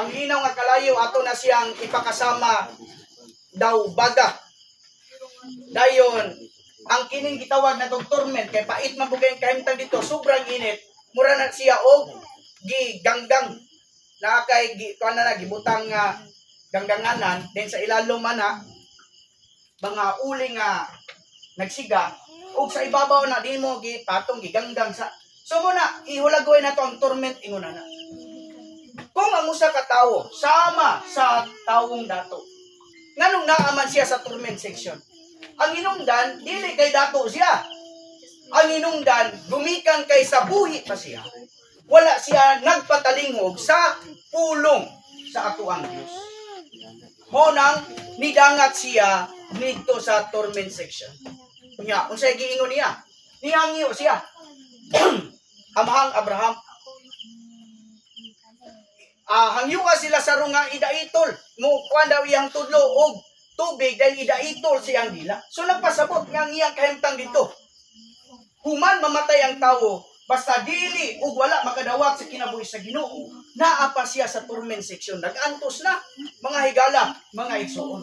ang linaw nga kalayo ato na siyang ipakasama daw baga. Dayon, ang kining gitawag na torment kay pait man bugay kahimtang dito, sobrang init, mura na siya og giganggang na kay kuan na gibutang nga gangganganan, then sa ilalom man na mga uli nga nagsiga ug sa ibabaw na di mo gipatong giganggang sa so muna ihulagoy na to ang torment ingon na. Kung ang usa ka tawo sama sa tawong dato, nganong naaman siya sa torment section? Ang hinungdan, dili kay dato siya. Ang hinungdan, gumikan kay sa buhi pa siya. Wala siya nagpatalingog sa pulong sa ato ang Dios. Mo nang nidangat siya dito sa torment section. Kunya, unsay giingon niya? Nihangyo siya. Amahang Abraham. Hangyo sila sa runga idaitol. Mo kuan daw iyang tudlo og tubig dahil idaitol siyang dila. So nagpasabot nga iyang kahimtang dito. Human mamatay ang tawo, basta dili ug wala makadawat sa kinabuhi sa Ginoo, naa pa siya sa torment section. Nagantos na, mga higala, mga igsoon.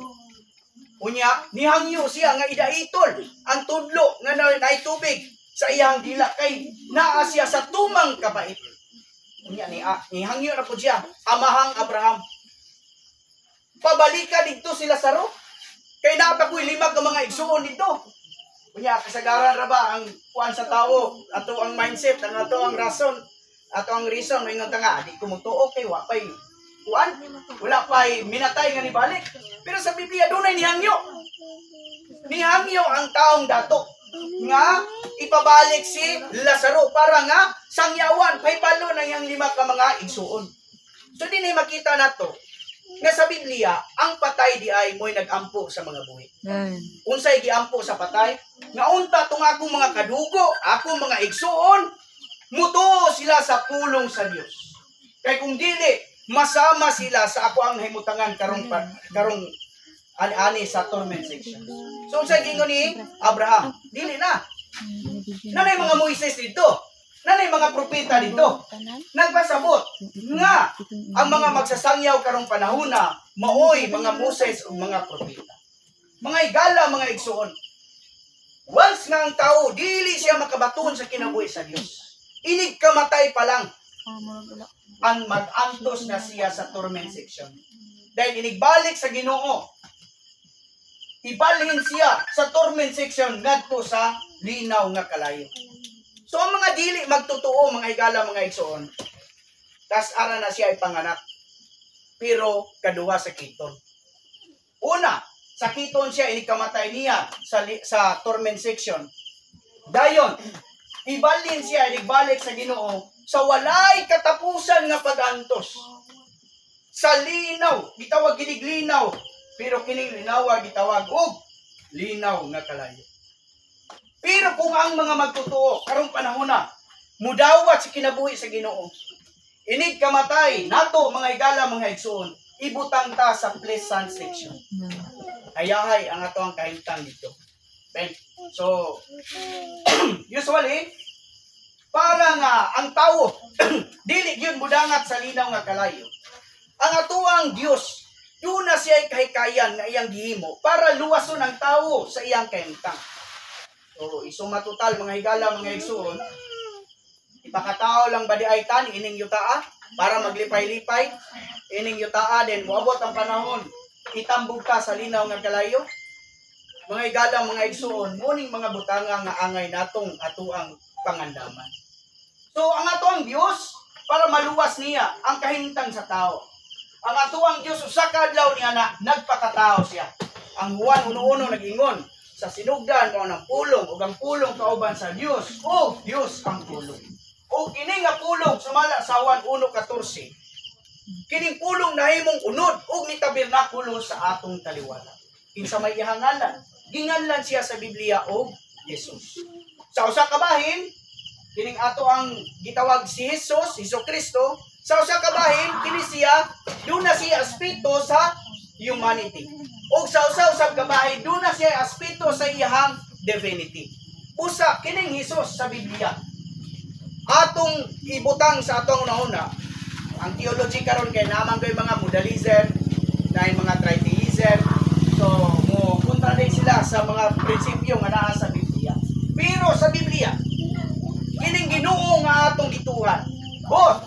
Unya, nihangyo siya nga idaitol ang tudlo nga nay tubig sa iyang dila kay naa siya sa tumang kabait. Unya nihangyo na po siya, amahang Abraham. Pabalika dito sila sa ro. Kay napa ko'y 5 ka mga igsuon dito. Kunya kasagaran ra ba ang kuan sa tawo, ato ang mindset, ang ato ang rason, ato ang reason ingon ta nga di ko mutuo kay wa pay kuan, wala pay minatay nga ni balik. Pero sa Biblia dunay nihangyo. Nihangyo ang taong dato nga ipabalik si Lazaro para nga sangyawan pahibalo na yang 5 ka mga igsuon. So dinay makita nato nga sa Biblia, ang patay di ay mo'y nag-ampo sa mga buhi. Unsay giampo sa patay? Nga unta tong akong mga kadugo, akong mga igsuon, mutuo sila sa pulong sa Dios. Kay kung dili, masama sila sa ako ang himutangan karong ani sa torment section. So unsay gingon ni Abraham? Dili na. Nanay mga Moises dito. Nanay mga propeta dito, nagpasabot nga ang mga magsasangyaw karong panahon na maoy mga Moses o mga propeta. Mga higala, mga igsuon. Once nga ang tao, dili siya makabaton sa kinabuhi sa Dios. Inig kamatay pa lang ang mag-antos na siya sa torment section. Dahil inigbalik sa Ginoo, ibalhin siya sa torment section ngadto sa linaw nga kalayo. So ang mga dili magtotoo, mga higala, mga igsoon, tas ara na siya ipanganak. Pero kaduha sa kiton. Una, sa kiton siya inikamatay niya sa torment section. Dayon, ibalin siya inigbalik sa Ginoo sa walay katapusan nga pag-antos. Sa linaw, gitawag kinig linaw, pero kining linawa gitawag og linaw nga kalayo. Pero kung ang mga magtotoo karong panahon na mudawat sa kinabuhi sa Ginoo, inig kamatay nato mga higala, mga igsoon, ibutang ta sa pleasant section. Hayahay ang ato ang kahimtang dito. Okay? So usually para nga ang tawo dili gyud mudangat sa linaw nga kalayo. Ang atuang Dios doon na siya kahikayan nga iyang gihimo para luwason ang tawo sa iyang kahimtang. So, isuma total mga higala, mga igsuon, ipakatao lang ba di ay tan, ining yutaa, para maglipay-lipay, ining yutaa, then muabot ang panahon, itambog ka sa linaw nga kalayo. Mga higala, mga igsuon, muning mga butanga nga angay natong atuang pangandaman. So, ang atuang Dios, para maluwas niya ang kahimtang sa tao. Ang atuang Dios, usa ka adlaw niya na nagpakatao siya. Ang Juan 1:1 nag-ingon, sa sinugdan mo ng pulong ug ang pulong kauban sa Dios o Dios ang pulong. O kini nga pulong sumala sa Juan 1:14. Kining pulong nahimong unod ug ni tabernakulo sa atong taliwala. Kinsa may ihangalan, ginganlan siya sa Biblia og Jesus. Sa usa ka bahin, kining ato ang gitawag si Jesus, Kristo. Sa usa ka bahin, kini siya duna siya espiritu sa humanity. O sa usa-usab kabahay, doon na siya aspito sa iyahang divinity. Usa, kining Jesus sa Biblia. Atong ibutang sa atong una-una, ang theology karon kay naman kay mga modalism, na mga tritheism. So, mo contradict sila sa mga prinsipyo nga naa sa Biblia. Pero sa Biblia, kining Ginoo nga atong gituhan, both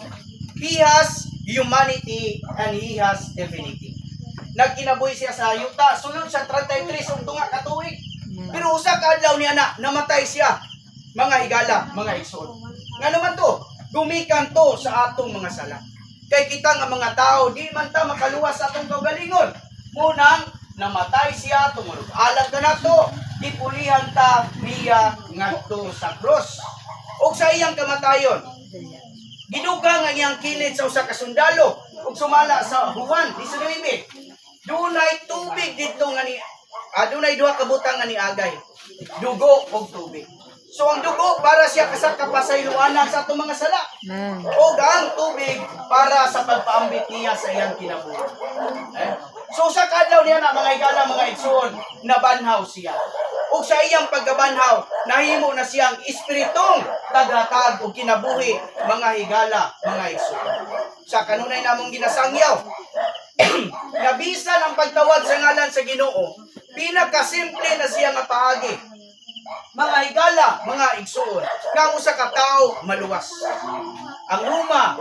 He has humanity and He has divinity. Nagkinabuhi siya sa yuta, sulod sa 33 ug tunga ka tuig. Pero usa ka adlaw ni ana namatay siya. Mga higala, mga igsoon. Nga naman to, gumikan to sa atong mga sala. Kay kita nga mga tao, di man ta makaluwas sa atong kaugalingon. Munang namatay siya, tumulog alag na nato, ipulihan ta niya ngadto sa cross. Ug sa iyang kamatayon, gidugang ang iyang kilid sa usa ka sundalo ug sumala sa Juan 19. Dunay tubig dito nga ni dunay duha ka butang nga niagay. Dugo ug tubig. So ang dugo para siya sa kapasayloanan sa atong mga sala. Ug ang tubig para sa pagpaambit niya sa iyang kinabuhi. So sa kadlaw niya na mga higala, mga igsoon, nabanhaw siya. Ug sa iyang pagkabanhaw, nahimo na siyang espiritong tagatag ug kinabuhi, mga higala, mga igsoon. Sa kanunay namong ginasangyaw, nabisan ang pagtawag sa ngalan sa Ginoo, pinakasimple na siya nga paagi. Mga higala, mga igsoon, nga usa ka tawo maluwas. Ang Roma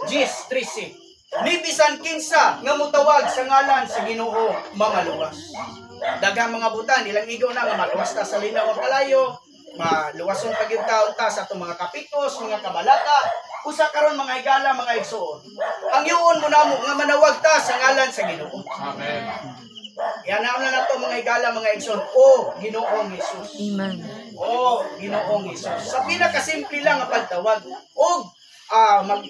10:13, libisan kinsa nga mutawag sa ngalan sa Ginoo, mga luwas. Daghang mga butan, ilang igo na nga maluwas ta sa linaw ang kalayo, maluwason pagitaon ta sa atong mga kapitos, mga kabalata, usa karon mga higala, mga igsoon. Ang yuon mo namo nga manawag ta sa ngalan sa Ginoo. Amen. Yan na nato mga higala, mga igsoon. O Ginoong Hesus. Amen. O Ginoong Hesus. Sa pinakasimple lang nga pagtawag. Og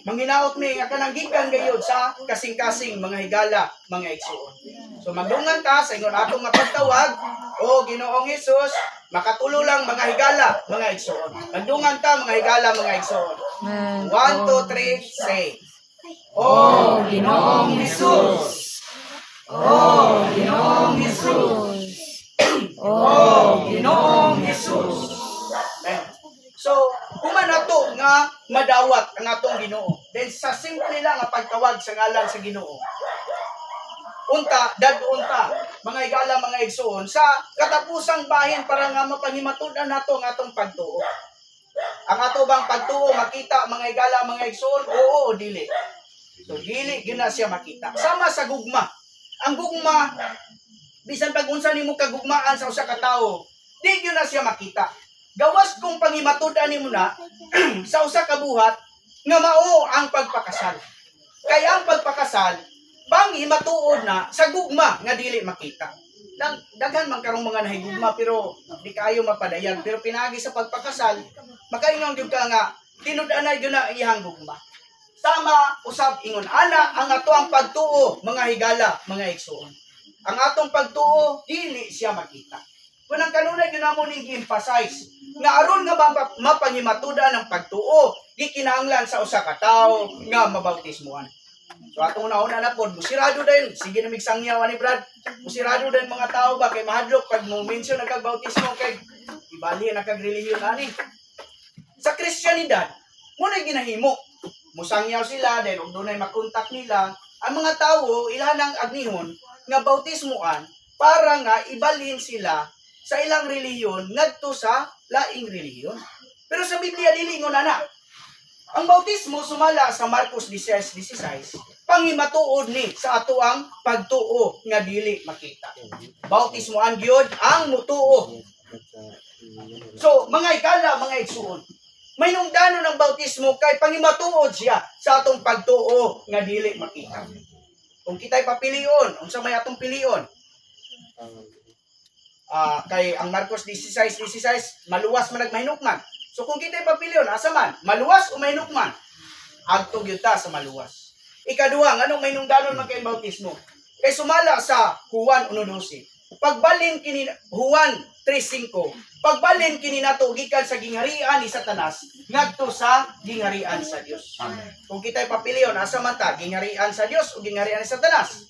manghinaot mi nga kanang gikan gayud sa kasing-kasing mga higala, mga igsoon. So magdungan ta sa ingon atong nga pagtawag, O Ginoong Hesus, makatulo lang mga higala, mga igsoon. Magdungan ta mga higala, mga igsoon. 1, 2, 3, say. O Ginoong Hesus. O Ginoong Hesus. O Ginoong Hesus. So, kuman nato nga madawat ang atong Ginoo. Then sa simple lang nga pagtawag sa ngalan sa Ginoo. Unta, dadunta, mga higala, mga igsoon, sa katapusang bahin para nga mapanghimatudan nato ang atong pagtuo. Ang ato bang pagtuo makita, mga higala, mga igsoon? Oo o dili. So dili gyud na siya makita. Sama sa gugma. Ang gugma, bisan pag unsa nimo kagugmaan sa usa ka tawo, di gyud na siya makita. Gawas kung panghimatudan nimo na sa usa ka buhat nga mao ang pagpakasal. Kaya ang pagpakasal panghimatuod na sa gugma nga dili makita. Daghan man karong mga nahigugma pero di kayo mapadayag, pero pinagi sa pagpakasal makaingon gyud ka nga tinud-anay gyud na iyang gugma. Sama usab ingon ana ang ato ang pagtuo, mga higala, mga igsoon. Ang atong pagtuo dili siya makita. Kung ang kanunay gyud namo ning emphasize nga aron nga mapanghimatudan ang pagtuo, gikinahanglan sa usa ka tawo nga mabautismoan. So atong una na pod, musirado din. Sige na migsangyaw ani Brad. Musirado din mga tao ba kay mahadlok pag mo mention nagkagbautismo kay ibali na kag relihiyon ani. Sa Kristyanidad, mo na ginahimo. Musangyaw sila din ug dunay makontak nila ang mga tawo ilanang agnihon nga bautismoan para nga ibalhin sila sa ilang relihiyon ngadto sa laing relihiyon. Pero sa Biblia dili ingon ana. Ang bautismo sumala sa Marcos 16:16, panghimatuod ni sa ato ang pagtuo nga dili makita. Bautismoan gyud ang mutuo. So, mga higala, mga igsoon, may nungdanon ng bautismo kay panghimatuod siya sa atong pagtuo nga dili makita. Kung kita'y papilion, unsa may atong pilion? Kay ang Marcos 16:16, maluwas man nagmahinukman. So kung kita'y papilion, asa man? Maluwas o mahinukman? Agtog yun ta sa maluwas. Ikaduha, anong may nungdanon man kay bautismo? Kay sumala sa Juan 1:12. Pagbalin kini Juan 3:5. Pagbalin kini nato gikan sa gingharian ni Satanas ngadto sa gingharian sa Dios. Kung kita'y papilion, asa man ta? Gingharian sa Dios o gingharian ni Satanas?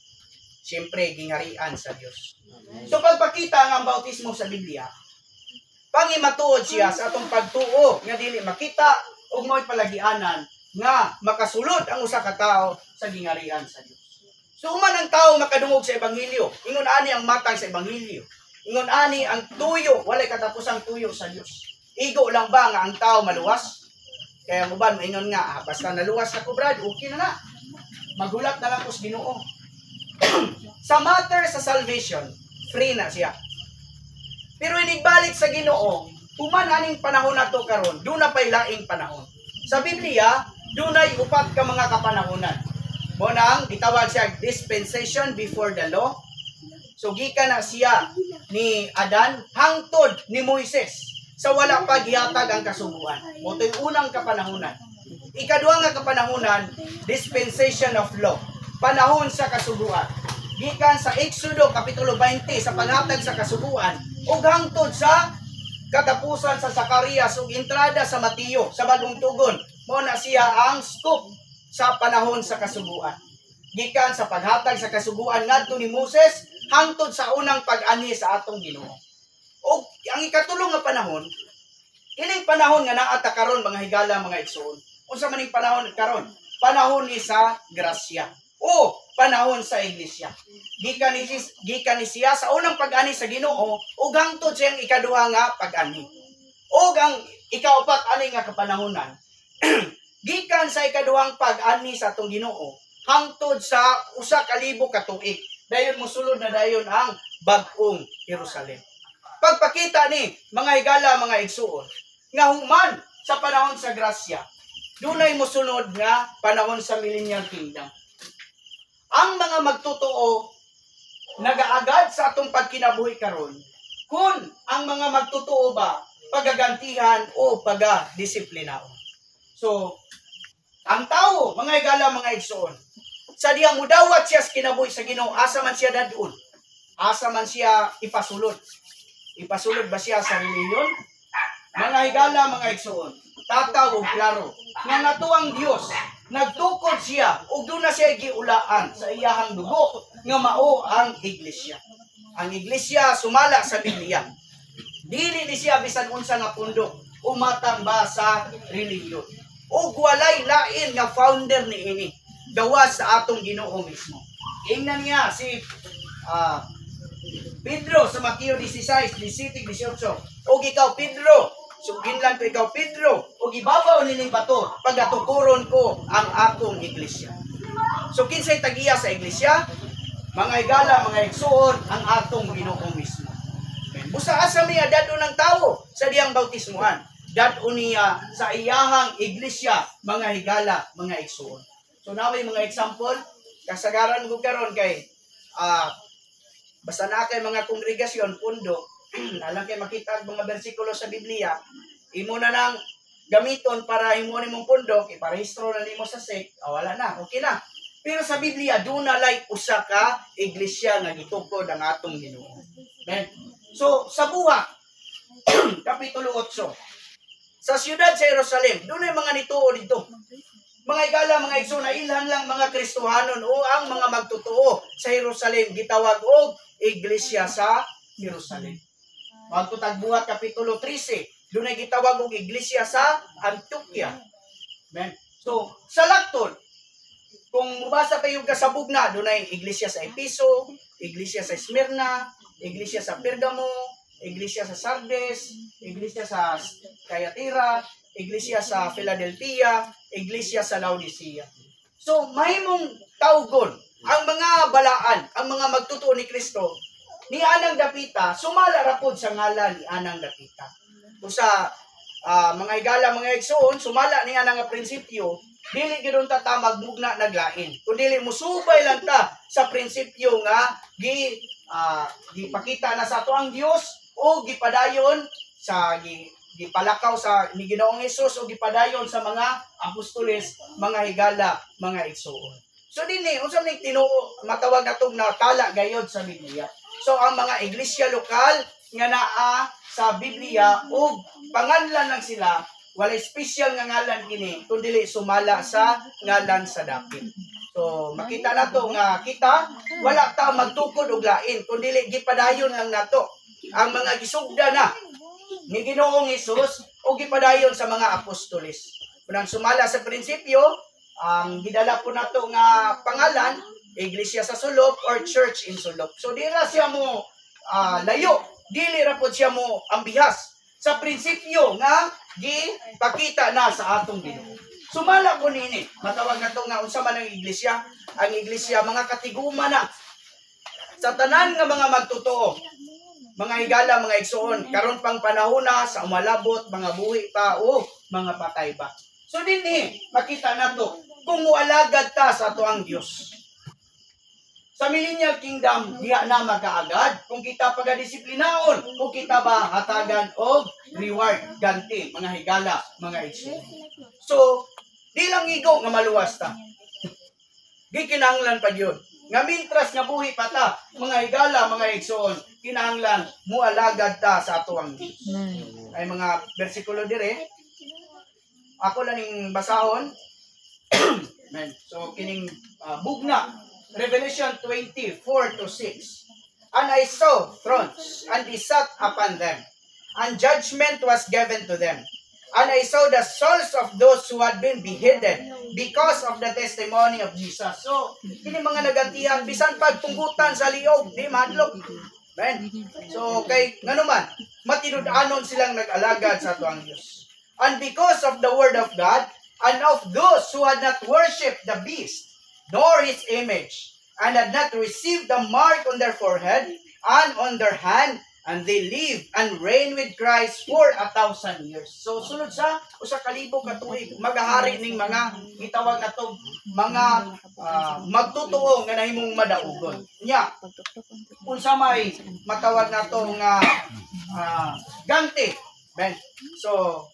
Siyempre, gingharian sa Dios. So pagpakita nga ang bautismo sa Biblia, panghimatuod siya sa atong pagtuo nga dili makita ug mo'y palagianan nga makasulod ang usa ka tawo sa gingarihan sa Dios. So human ang tawo makadungog sa ebanghelyo, ingon ani ang matang sa ebanghelyo. Ingon ani ang tuyo, walay katapusang tuyo sa Dios. Igo lang ba nga ang tawo maluwas? Kaya mo ba maingon nga, basta naluwas ako brad, okay na. Magulat na lang ko sa Ginoo. Sa matter sa salvation, free na siya. Pero inigbalik sa Ginoo, human aning panahon nato karon, do na pay laing panahon. Sa Biblia, dunay upat ka mga kapanahonan. Mo nang gitawag siya dispensation before the law. So gikan na siya ni Adan hangtod ni Moises sa wala pa gihatag ang kasuguan. Mo to'y unang kapanahonan. Ikaduha nga kapanahonan, dispensation of law. Panahon sa kasuguan. Gikan sa Exodo kapitulo 20 sa panghatag sa kasuguan ug hangtod sa katapusan sa Zacarias ug entrada sa Mateo sa bagong tugon. Mo na siya ang scoop sa panahon sa kasuguan. Gikan sa paghatag sa kasuguan ngadto ni Moses hangtod sa unang pag-ani sa atong Ginoo. O ang ikatulong nga panahon, ining panahon nga naa ta karon mga higala mga igsoon. Unsa man ning panahon karon? Panahon ni sa grasya o panahon sa iglesia. Gikan ni siya sa unang pag-ani sa Ginoo ug hangtod sa ikaduha nga pag-ani. Ug ang ikaupat ani nga kapanahonan gikan sa ikaduhang pag-ani sa atong Ginoo hangtod sa 1,000 ka tuig. Dayon mosulod na dayon ang bag-ong Jerusalem. Pagpakita ni mga higala mga igsuon nga human sa panahon sa grasya, dunay mosunod nga panahon sa millennial kingdom. Ang mga magtotoo nagaagad sa atong pagkinabuhi karon kung ang mga magtotoo ba pagagantihan o pagadisiplinaon. So, ang tao, mga higala mga igsoon, sa diyang mudawat siya sa kinabuhi sa Ginoo, asa man siya dadun? Asa man siya ipasulod? Ipasulod ba siya sa reliyon? Mga higala mga igsoon, tataw og klaro nga natuang Dios nagtukod siya ug doon na siya giulaan sa iyahang dugo nga mao ang iglesia. Ang iglesia sumala sa Biblia. Dili ni siya bisan unsa nga pundok umatang ba sa reliyon. Ug walay lain nga founder ni ini gawas sa atong Ginoo mismo. Ingnan niya si Pedro sa Mateo 16, 17, 18. O ikaw Pedro, sugin lang ko ikaw Pedro, o ibabaw nining bato, pagatukuron ko ang atong iglesia. So kinsay tagiya sa iglesia? Mga higala, mga igsuon, ang atong Ginoo mismo. Busa asa niya dado ng tao sa diyang bautismuhan. Dado niya sa iyahang iglesia, mga higala, mga igsuon. So naway mga example, kasagaran ko karon kay basta na kay mga kongregasyon, pundo, alam kay makita ang mga bersikulo sa Biblia, imo na nang gamiton para imo nimong pundok, iparehistro na nimo sa SEC, wala na, okay na. Pero sa Biblia, doon na like usa ka iglesia nga gitukod ang atong Ginoo. Amen. So, sa buhat, Kapitulo 8, sa siyudad sa Jerusalem, doon ay mga nituo dito. Mga higala, mga igsoon, na ilhan lang mga Kristohanon o ang mga magtotoo sa Jerusalem, gitawag og iglesia sa Jerusalem. Magtutagbuhat Kapitulo 13, doon ay gitawag og iglesia sa Antioquia. Amen. So, sa Lacton, kung mubasa kayo kasabog na, doon ay iglesia sa Episo, iglesia sa Smyrna, iglesia sa Pergamo, iglesia sa Sardes, iglesia sa Thyatira, iglesia sa Philadelphia, iglesia sa Laodicea. So, mahimong tawgon ang mga balaan, ang mga magtutuo ni Kristo, ni Anang Dapita, sumala rapod sa ngalan ni Anang Dapita. O sa mga higala, mga igsoon, sumala niya nga prinsipyo, dili gidon ta magmugna naglain. Kung dili musubay lang ta sa prinsipyo nga gipakita na sa ato ang Dios o gipadayon sa gipalakaw sa ni Ginoong Hesus o gipadayon sa mga apostoles, mga higala, mga igsoon. So dinhi unsa man tinuo matawag natong natala gayod sa Biblia. So ang mga iglesia lokal nga naa sa Biblia ug panganlan lang sila, walay special nga ngalan kini kundi sumala sa ngalan sa dapit. So makita nato nga kita wala ta magtukod og lain kundi gipadayon lang nato ang mga gisugda na ni Ginoong Hesus o gipadayon sa mga apostoles. Unang sumala sa prinsipyo, ang gidala po nato nga pangalan, Iglesia sa Sulop or Church in Sulop. So di ra siya mo layo, dili ra po siya mo ambihas sa prinsipyo nga gipakita na sa atong Ginoo. Sumala ko nini, matawag na to nga unsa man ang iglesia. Ang iglesia mga katiguma na sa tanan nga mga magtotoo, mga higala, mga igsoon, karon pang panahon na sa umalabot, mga buhi pa o mga patay pa. So dinhi makita nato kung mualagad ta sa ato ang Dios. Sa Millennial Kingdom, diha na magkaagad kung kita pagadisiplinaon, kung kita ba hatagan og reward, ganti, mga higala, mga igsoon. So, di lang igo nga maluwas ta. Di kinahanglan pa yun. Nga mintras nga buhi pa ta, mga higala, mga igsoon, kinahanglan mualagad ta sa ato ang Dios. Ay mga bersikulo dire. Ako lang ning basahon. Amen. So kining bugna Revelation 24:6. And I saw thrones, and they sat upon them, and judgment was given to them. And I saw the souls of those who had been beheaded because of the testimony of Jesus. So, kini mga nagantihan, bisan pagtunggutan sa liog, di madlok. Amen. So, kay nganuman, matinud-anon silang nag-alagad sa ato ang Diyos. And because of the word of God, and of those who had not worshipped the beast, nor his image, and had not received the mark on their forehead and on their hand, and they live and reign with Christ for 1,000 years. So, sunod sa usa ka libo ka tuig, magahari ning mga gitawag na to, mga magtutuo nga nahimong madaugon. Nya, unsa may matawag na to nga ganti. Ben. So,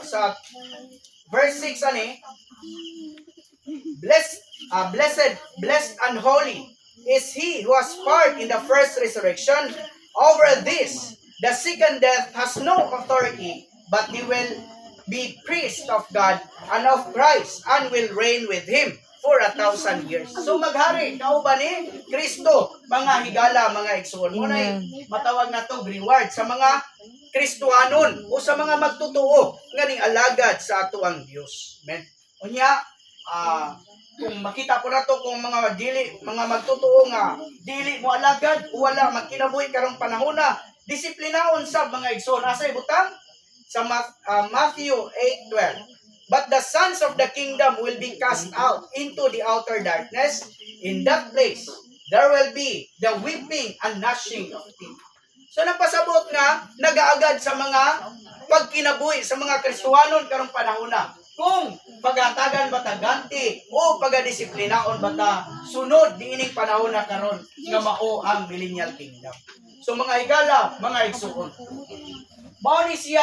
sa verse 6 ani, blessed and holy is he who has part in the first resurrection. Over this, the second death has no authority, but they will be priests of God and of Christ, and will reign with him for 1,000 years. So maghari, kauban ni Kristo, mga higala, mga igsoon. Munay matawag na to reward sa mga Kristohanon o sa mga magtutuo nga ning alagad sa ato ang Dios. Amen. Unya, kung makita ko na to kung mga magtutuo nga dili mo alagad, wala magkinabuhi karong panahon na disiplinaon sa mga igsoon. Asay butang sa Matthew 8:12. But the sons of the kingdom will be cast out into the outer darkness. In that place there will be the weeping and gnashing of teeth. So napasabot nga nagaagad sa mga pagkinabuhi sa mga Kristohanon karong panahon na. Kung pagatagan ba ta ganti o pagadisiplinaon ba ta sunod diining panahon na karon nga mao ang Millennial Kingdom. So mga higala, mga igsoon, mao ni siya